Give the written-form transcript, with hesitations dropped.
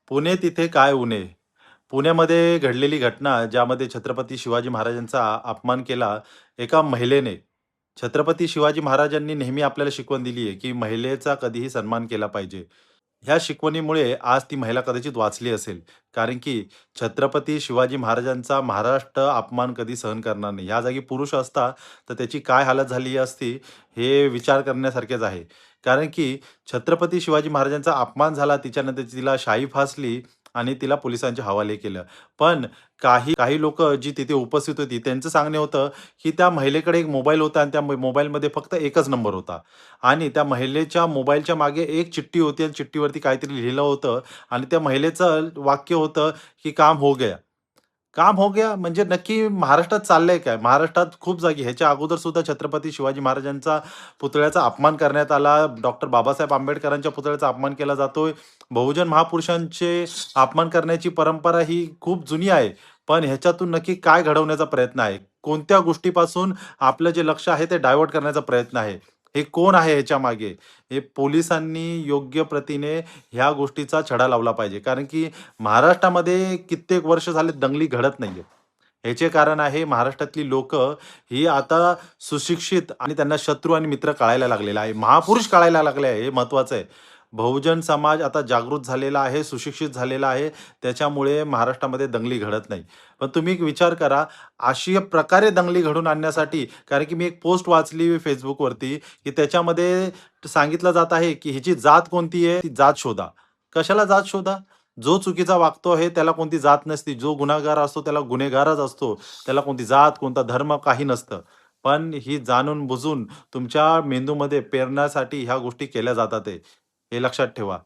पुणे तिथे काय उणे. पुण्यामध्ये घडलेली घटना ज्यामध्ये छत्रपती शिवाजी महाराजांचा अपमान केला एका महिलेने. छत्रपती शिवाजी महाराजांनी नेहमी आपल्याला शिकवण दिली आहे, की महिलेचा कधीही सन्मान केला पाहिजे. ह्या शिकवणीमुळे आज ती महिला कदाचित वाचली असेल. कारण की छत्रपती शिवाजी महाराजांचा महाराष्ट्र अपमान कधी सहन करणार नाही. ह्या जागी पुरुष असता, तर त्याची काय हालत झाली असती, हे विचार करण्यासारखेच आहे. कारण की छत्रपती शिवाजी महाराजांचा अपमान झाला, तिच्यानंतर तिला शाई फासली आणि तिला पोलिसांच्या हवाले केलं. पण काही काही लोकं जी तिथे उपस्थित होती, त्यांचं सांगणं होतं, की त्या महिलेकडे एक मोबाईल होता आणि त्या मोबाईलमध्ये फक्त एकच नंबर होता आणि त्या महिलेच्या मोबाईलच्या मागे एक चिठ्ठी होती आणि चिठ्ठीवरती काहीतरी लिहिलं होतं आणि त्या महिलेचं वाक्य होतं, की "काम हो गया." काम हो गया म्हणजे नक्की महाराष्ट्रात चाललंय काय? महाराष्ट्रात खूप जागी ह्याच्या अगोदर सुद्धा छत्रपती शिवाजी महाराजांचा पुतळ्याचा अपमान करण्यात आला. डॉक्टर बाबासाहेब आंबेडकरांच्या पुतळ्याचा अपमान केला जातोय. बहुजन महापुरुषांचे अपमान करण्याची परंपरा ही खूप जुनी आहे. पण ह्याच्यातून नक्की काय घडवण्याचा प्रयत्न आहे? कोणत्या गोष्टीपासून आपलं जे लक्ष आहे ते डायव्हर्ट करण्याचा प्रयत्न आहे? हे कोण आहे ह्याच्यामागे? हे पोलिसांनी योग्य प्रतीने ह्या गोष्टीचा छडा लावला पाहिजे. कारण की महाराष्ट्रामध्ये कित्येक वर्ष झाले दंगली घडत नाहीये. ह्याचे कारण आहे महाराष्ट्रातली लोकं ही आता सुशिक्षित आणि त्यांना शत्रू आणि मित्र कळायला लागलेला आहे. महापुरुष कळायला लागले आहे, हे महत्त्वाचं आहे. बहुजन समाज आता जागृत झालेला आहे, सुशिक्षित झालेला आहे. त्याच्यामुळे महाराष्ट्रामध्ये दंगली घडत नाही. पण तुम्ही एक विचार करा, अशा प्रकारे दंगली घडवून आणण्यासाठी कारण की मी एक पोस्ट वाचली Facebookवरती, की त्याच्यामध्ये सांगितलं जात आहे, की ह्याची जात कोणती आहे? ती जात शोधा. कशाला जात शोधा? जो चुकीचा वागतो आहे त्याला कोणती जात नसते. जो गुन्हेगार असतो त्याला गुन्हेगारच असतो. त्याला कोणती जात, कोणता धर्म काही नसतं. पण ही जाणून-बुजून तुमच्या मेंदूमध्ये पेरण्यासाठी ह्या गोष्टी केल्या जातात आहे. हे लक्षात ठेवा.